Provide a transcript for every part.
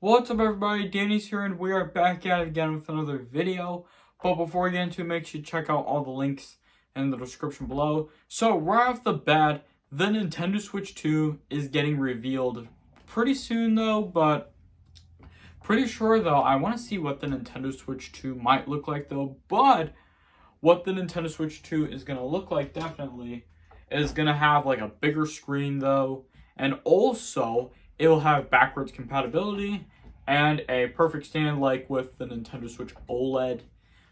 What's up everybody, Danny's here and we are back at it again with another video. But before we get into it, make sure you check out all the links in the description below. So right off the bat, the Nintendo Switch 2 is getting revealed pretty soon though, but pretty sure though, I want to see what the Nintendo Switch 2 might look like though. But what the Nintendo Switch 2 is going to look like definitely is going to have like a bigger screen though. And also, it will have backwards compatibility and a perfect stand like with the Nintendo Switch OLED.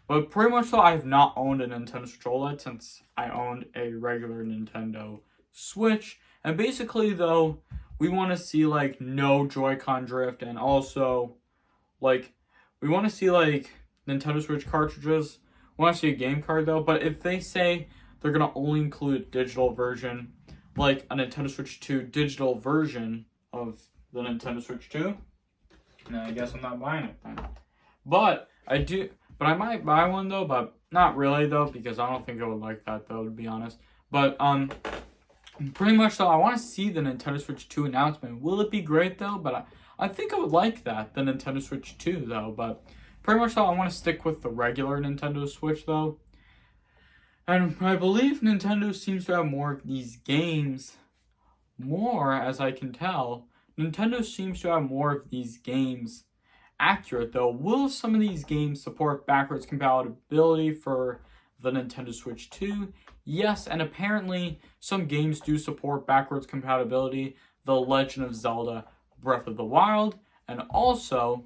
But pretty much though, I have not owned a Nintendo Switch OLED since I owned a regular Nintendo Switch. And basically though, we want to see like no Joy-Con drift, and also like we want to see like Nintendo Switch cartridges. We want to see a game card though, but if they say they're going to only include a digital version, like a Nintendo Switch 2 digital version of the Nintendo Switch 2, and I guess I'm not buying it then. But I might buy one though, but not really though, because I don't think I would like that though, to be honest. But pretty much though, I want to see the Nintendo Switch 2 announcement. Will it be great though? But I think I would like that, the Nintendo Switch 2 though. But pretty much though, I want to stick with the regular Nintendo Switch though. And I believe Nintendo seems to have more of these games. More, as I can tell, Nintendo seems to have more of these games accurate though. Will some of these games support backwards compatibility for the Nintendo Switch 2? Yes, and apparently some games do support backwards compatibility. The Legend of Zelda Breath of the Wild, and also,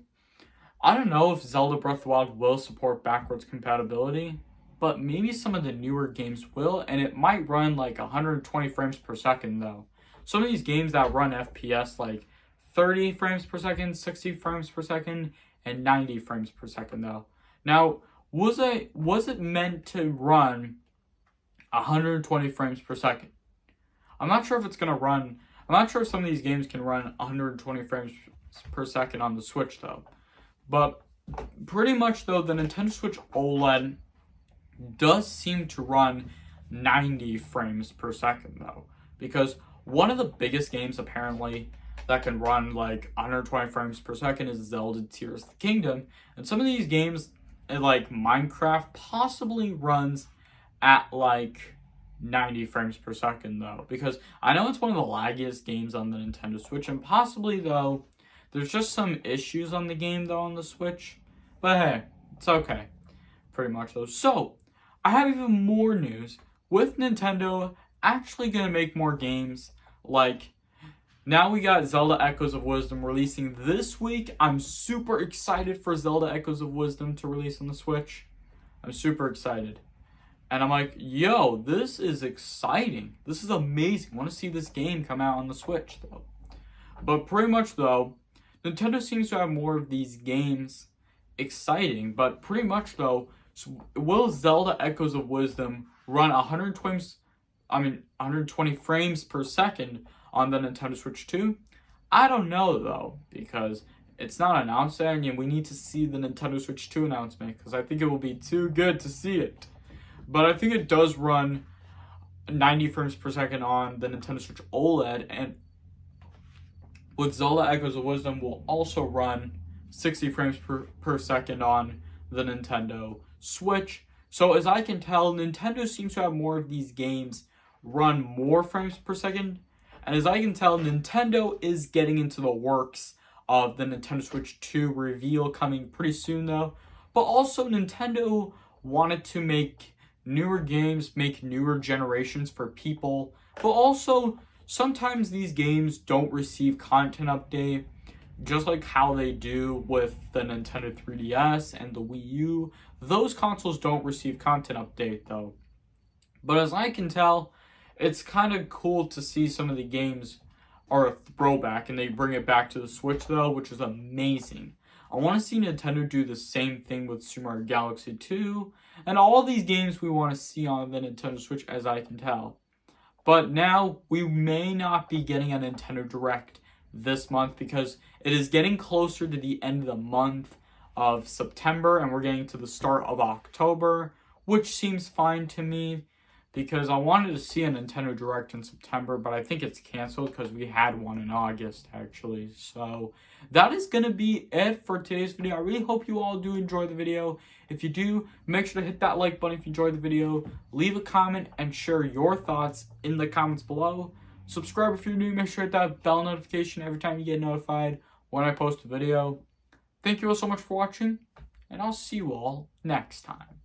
I don't know if Zelda Breath of the Wild will support backwards compatibility, but maybe some of the newer games will, and it might run like 120 frames per second though. Some of these games that run FPS like 30 frames per second, 60 frames per second, and 90 frames per second though. Now, was it meant to run 120 frames per second? I'm not sure if it's going to run, I'm not sure if some of these games can run 120 frames per second on the Switch though. But pretty much though, the Nintendo Switch OLED does seem to run 90 frames per second though, because one of the biggest games apparently that can run like 120 frames per second is Zelda Tears of the Kingdom, and some of these games like Minecraft possibly runs at like 90 frames per second though, because I know it's one of the laggiest games on the Nintendo Switch, and possibly though there's just some issues on the game though on the Switch, but hey, it's okay pretty much though. So I have even more news with Nintendo actually gonna make more games. Like, now we got Zelda Echoes of Wisdom releasing this week. I'm super excited for Zelda Echoes of Wisdom to release on the Switch. I'm super excited. And I'm like, yo, this is exciting. This is amazing. I want to see this game come out on the Switch though. But pretty much though, Nintendo seems to have more of these games exciting. But pretty much though, will Zelda Echoes of Wisdom run 120 frames per second on the Nintendo Switch 2? I don't know though, because it's not announced yet, and we need to see the Nintendo Switch 2 announcement, because I think it will be too good to see it. But I think it does run 90 frames per second on the Nintendo Switch OLED, and with Zelda Echoes of Wisdom will also run 60 frames per second on the Nintendo Switch. So as I can tell, Nintendo seems to have more of these games run more frames per second. And as I can tell, Nintendo is getting into the works of the Nintendo Switch 2 reveal coming pretty soon though. But also Nintendo wanted to make newer games, make newer generations for people. But also, sometimes these games don't receive content update, just like how they do with the Nintendo 3DS and the Wii U. Those consoles don't receive content update though. But as I can tell, it's kind of cool to see some of the games are a throwback and they bring it back to the Switch though, which is amazing. I want to see Nintendo do the same thing with Super Mario Galaxy 2 and all these games we want to see on the Nintendo Switch, as I can tell. But now we may not be getting a Nintendo Direct this month because it is getting closer to the end of the month of September and we're getting to the start of October, which seems fine to me. because I wanted to see a Nintendo Direct in September, but I think it's canceled because we had one in August, actually. So that is going to be it for today's video. I really hope you all do enjoy the video. If you do, make sure to hit that like button if you enjoyed the video. Leave a comment and share your thoughts in the comments below. Subscribe if you're new. Make sure to hit that bell notification every time you get notified when I post a video. Thank you all so much for watching, and I'll see you all next time.